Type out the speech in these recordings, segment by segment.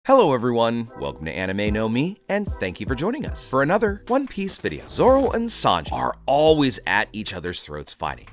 Hello everyone, welcome to Anime No Me, and thank you for joining us for another One Piece video. Zoro and Sanji are always at each other's throats fighting.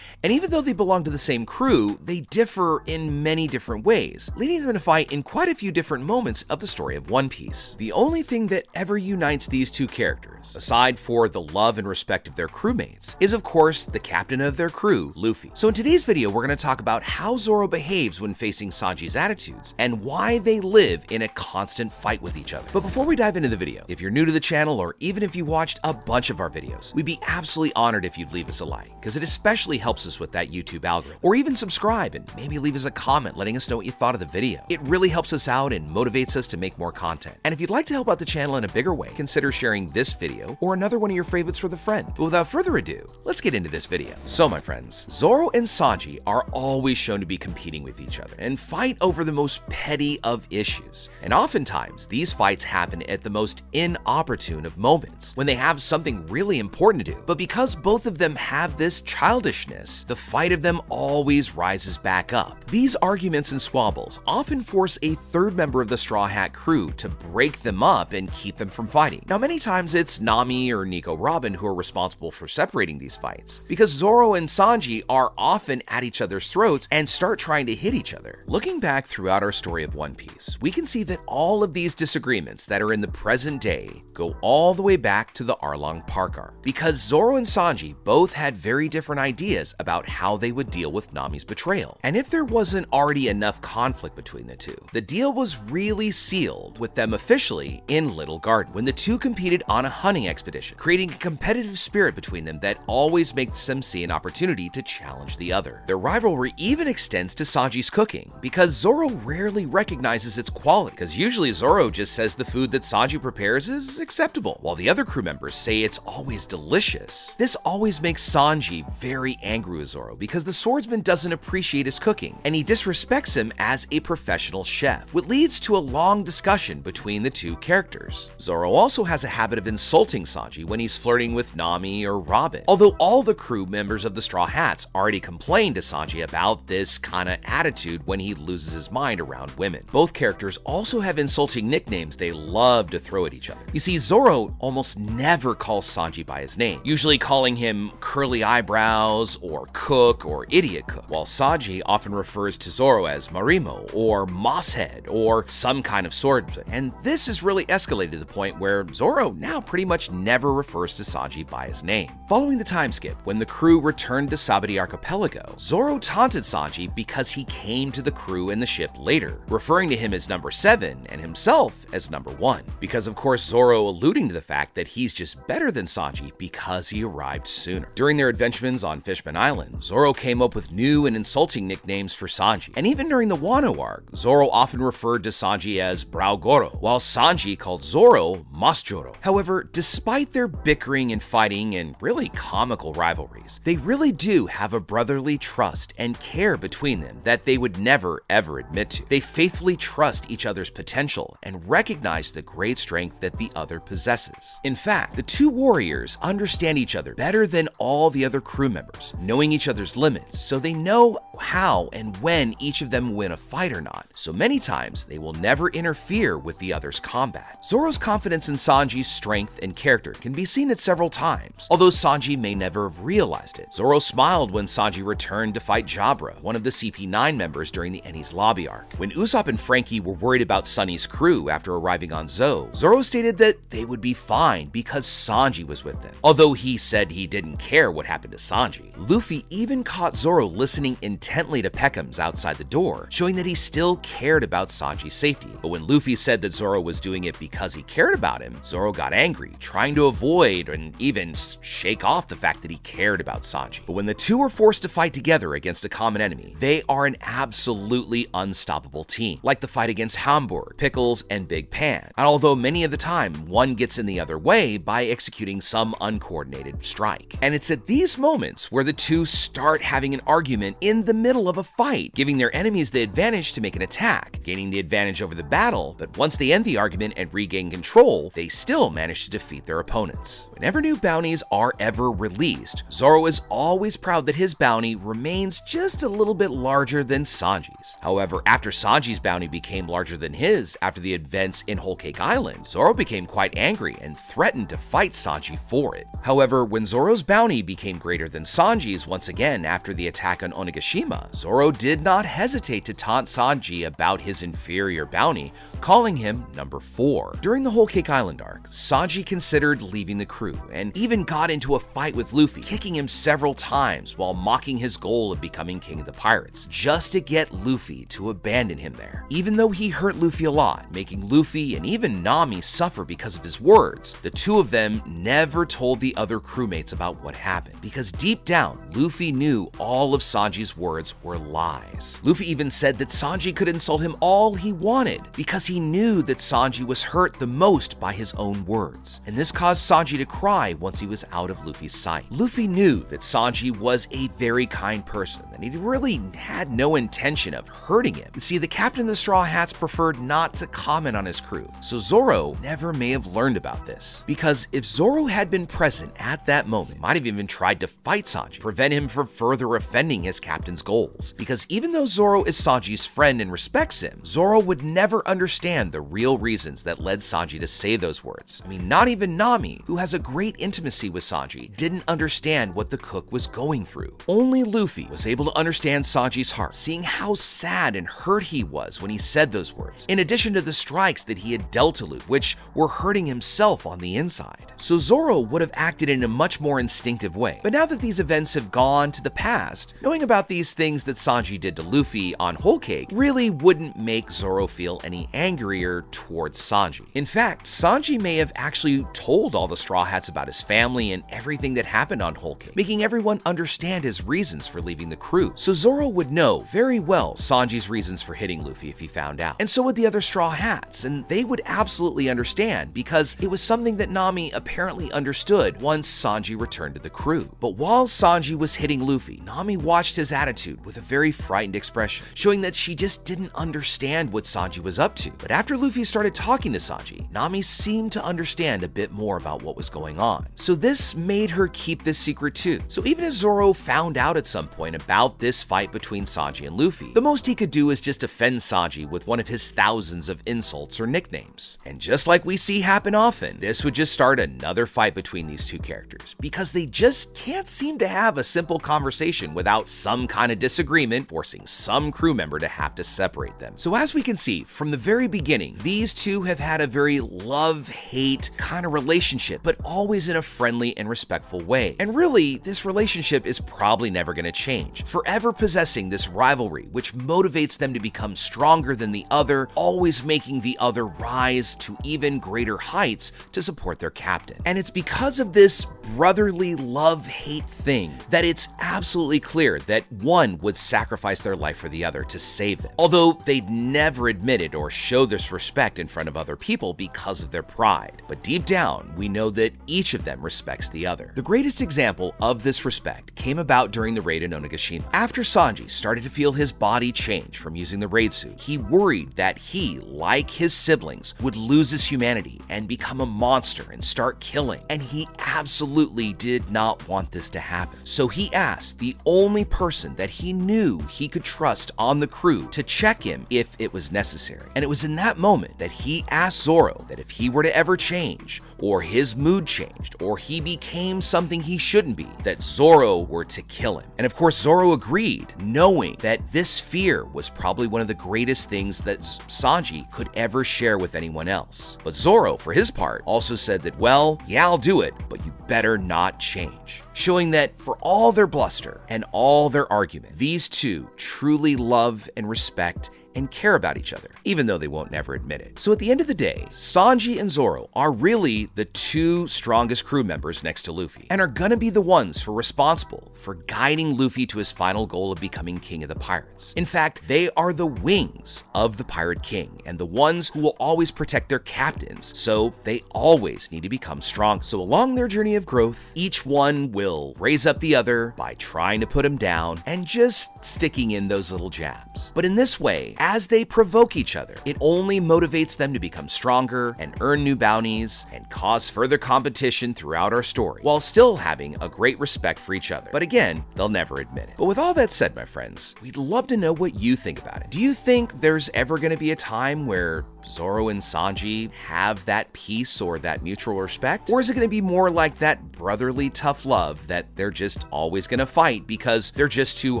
And even though they belong to the same crew, they differ in many different ways, leading them to fight in quite a few different moments of the story of One Piece. The only thing that ever unites these two characters, aside for the love and respect of their crewmates, is of course the captain of their crew, Luffy. So in today's video, we're going to talk about how Zoro behaves when facing Sanji's attitudes, and why they live in a constant fight with each other. But before we dive into the video, if you're new to the channel, or even if you watched a bunch of our videos, we'd be absolutely honored if you'd leave us a like, because it especially helps us with that YouTube algorithm. Or even subscribe and maybe leave us a comment letting us know what you thought of the video. It really helps us out and motivates us to make more content. And if you'd like to help out the channel in a bigger way, consider sharing this video or another one of your favorites with a friend. But without further ado, let's get into this video. So my friends, Zoro and Sanji are always shown to be competing with each other and fight over the most petty of issues. And oftentimes, these fights happen at the most inopportune of moments, when they have something really important to do. But because both of them have this childishness, the fight of them always rises back up. These arguments and squabbles often force a third member of the Straw Hat crew to break them up and keep them from fighting. Now, many times it's Nami or Nico Robin who are responsible for separating these fights, because Zoro and Sanji are often at each other's throats and start trying to hit each other. Looking back throughout our story of One Piece, we can see that all of these disagreements that are in the present day go all the way back to the Arlong Park arc, because Zoro and Sanji both had very different ideas about how they would deal with Nami's betrayal. And if there wasn't already enough conflict between the two, the deal was really sealed with them officially in Little Garden, when the two competed on a hunting expedition, creating a competitive spirit between them that always makes them see an opportunity to challenge the other. Their rivalry even extends to Sanji's cooking, because Zoro rarely recognizes its quality, because usually Zoro just says the food that Sanji prepares is acceptable, while the other crew members say it's always delicious. This always makes Sanji very angry with Zoro, because the swordsman doesn't appreciate his cooking, and he disrespects him as a professional chef, which leads to a long discussion between the two characters. Zoro also has a habit of insulting Sanji when he's flirting with Nami or Robin, although all the crew members of the Straw Hats already complained to Sanji about this kind of attitude when he loses his mind around women. Both characters also have insulting nicknames they love to throw at each other. You see, Zoro almost never calls Sanji by his name, usually calling him curly eyebrows or cook or idiot cook, while Sanji often refers to Zoro as Marimo or Mosshead or some kind of swordsman. And this has really escalated to the point where Zoro now pretty much never refers to Sanji by his name. Following the time skip, when the crew returned to Sabati Archipelago, Zoro taunted Sanji because he came to the crew and the ship later, referring to him as number 7 and himself as number 1, because of course Zoro alluding to the fact that he's just better than Sanji because he arrived sooner. During their adventures on Fishman Island, Zoro came up with new and insulting nicknames for Sanji, and even during the Wano arc, Zoro often referred to Sanji as Brao Goro, while Sanji called Zoro Masjoro. However, despite their bickering and fighting and really comical rivalries, they really do have a brotherly trust and care between them that they would never ever admit to. They faithfully trust each other's potential and recognize the great strength that the other possesses. In fact, the two warriors understand each other better than all the other crew members, knowing each other's limits, so they know how and when each of them win a fight or not. So many times, they will never interfere with the other's combat. Zoro's confidence in Sanji's strength and character can be seen at several times, although Sanji may never have realized it. Zoro smiled when Sanji returned to fight Jabra, one of the CP9 members during the Enies Lobby arc. When Usopp and Frankie were worried about Sunny's crew after arriving on Zou, Zoro stated that they would be fine because Sanji was with them, although he said he didn't care what happened to Sanji. Luffy even caught Zoro listening intently to Peckham's outside the door, showing that he still cared about Sanji's safety. But when Luffy said that Zoro was doing it because he cared about him, Zoro got angry, trying to avoid and even shake off the fact that he cared about Sanji. But when the two are forced to fight together against a common enemy, they are an absolutely unstoppable team, like the fight against Hamburg, Pickles, and Big Pan. And although many of the time one gets in the other way by executing some uncoordinated strike. And it's at these moments where the two start having an argument in the middle of a fight, giving their enemies the advantage to make an attack, gaining the advantage over the battle, but once they end the argument and regain control, they still manage to defeat their opponents. Whenever new bounties are ever released, Zoro is always proud that his bounty remains just a little bit larger than Sanji's. However, after Sanji's bounty became larger than his after the events in Whole Cake Island, Zoro became quite angry and threatened to fight Sanji for it. However, when Zoro's bounty became greater than Sanji's once again after the attack on Onigashima, Zoro did not hesitate to taunt Sanji about his inferior bounty, calling him number 4. During the Whole Cake Island arc, Sanji considered leaving the crew and even got into a fight with Luffy, kicking him several times while mocking his goal of becoming king of the pirates, just to get Luffy to abandon him there. Even though he hurt Luffy a lot, making Luffy and even Nami suffer because of his words, the two of them never told the other crewmates about what happened, because deep down, Luffy knew all of Sanji's words were lies. Luffy even said that Sanji could insult him all he wanted because he knew that Sanji was hurt the most by his own words, and this caused Sanji to cry once he was out of Luffy's sight. Luffy knew that Sanji was a very kind person, and he really had no intention of hurting him. You see, the captain of the Straw Hats preferred not to comment on his crew, so Zoro never may have learned about this. Because if Zoro had been present at that moment, he might have even tried to fight Sanji, prevent him from further offending his captain's goals. Because even though Zoro is Sanji's friend and respects him, Zoro would never understand the real reasons that led Sanji to say those words. I mean, not even Nami, who has a great intimacy with Sanji, didn't understand what the cook was going through. Only Luffy was able to understand Sanji's heart, seeing how sad and hurt he was when he said those words, in addition to the strikes that he had dealt to Luffy, which were hurting himself on the inside. So Zoro would have acted in a much more instinctive way. But now that these events have gone to the past, knowing about these things that Sanji did to Luffy on Whole Cake really wouldn't make Zoro feel any angrier towards Sanji. In fact, Sanji may have actually told all the Straw Hats about his family and everything that happened on Whole Cake, making everyone understand his reasons for leaving the crew. So Zoro would know very well Sanji's reasons for hitting Luffy if he found out. And so would the other Straw Hats, and they would absolutely understand because it was something that Nami apparently understood once Sanji returned to the crew. But while Sanji was hitting Luffy, Nami watched his attitude with a very frightened expression, showing that she just didn't understand what Sanji was up to. But after Luffy started talking to Sanji, Nami seemed to understand a bit more about what was going on. So this made her keep this secret too. So even as Zoro found out at some point about this fight between Sanji and Luffy, the most he could do is just offend Sanji with one of his thousands of insults or nicknames. And just like we see happen often, this would just start another fight between these two characters, because they just can't seem to have a simple conversation without some kind of disagreement forcing some crew member to have to separate them. So as we can see, from the very beginning, these two have had a very love-hate kind of relationship, but always in a friendly and respectful way. And really, this relationship is probably never going to change, forever possessing this rivalry, which motivates them to become stronger than the other, always making the other rise to even greater heights to support their captain. And it's because of this brotherly love-hate thing that it's absolutely clear that one would sacrifice their life for the other to save them, although they'd never admit it or show this respect in front of other people because of their pride. But deep down, we know that each of them respects the other. The greatest example of this respect came about during the raid in Onigashima. After Sanji started to feel his body change from using the raid suit, he worried that he, like his siblings, would lose his humanity and become a monster and start killing. And he absolutely did not want this to happen. So he asked the only person that he knew he could trust on the crew to check him if it was necessary. And it was in that moment that he asked Zoro that if he were to ever change, or his mood changed, or he became something he shouldn't be, that Zoro were to kill him. And of course, Zoro agreed, knowing that this fear was probably one of the greatest things that Sanji could ever share with anyone else. But Zoro, for his part, also said that, well, yeah, I'll do it, but you better not change. Showing that for all their bluster and all their argument, these two truly love and respect and care about each other, even though they won't never admit it. So at the end of the day, Sanji and Zoro are really the two strongest crew members next to Luffy, and are gonna be the ones responsible for guiding Luffy to his final goal of becoming king of the pirates. In fact, they are the wings of the Pirate King, and the ones who will always protect their captains, so they always need to become strong. So along their journey of growth, each one will raise up the other by trying to put him down and just sticking in those little jabs. But in this way, as they provoke each other, it only motivates them to become stronger and earn new bounties and cause further competition throughout our story, while still having a great respect for each other. But again, they'll never admit it. But with all that said, my friends, we'd love to know what you think about it. Do you think there's ever going to be a time where Zoro and Sanji have that peace or that mutual respect? Or is it going to be more like that brotherly tough love that they're just always going to fight because they're just too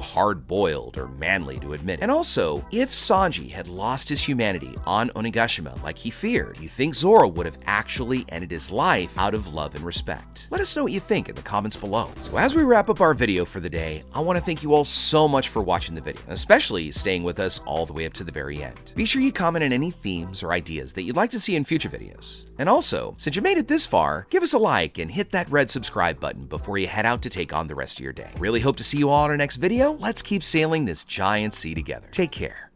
hard-boiled or manly to admit it? And also, if Sanji had lost his humanity on Onigashima like he feared, do you think Zoro would have actually ended his life out of love and respect? Let us know what you think in the comments below. So as we wrap up our video for the day, I want to thank you all so much for watching the video, especially staying with us all the way up to the very end. Be sure you comment on any themes or ideas that you'd like to see in future videos. And also, since you made it this far, give us a like and hit that red subscribe button before you head out to take on the rest of your day. Really hope to see you all in our next video. Let's keep sailing this giant sea together. Take care.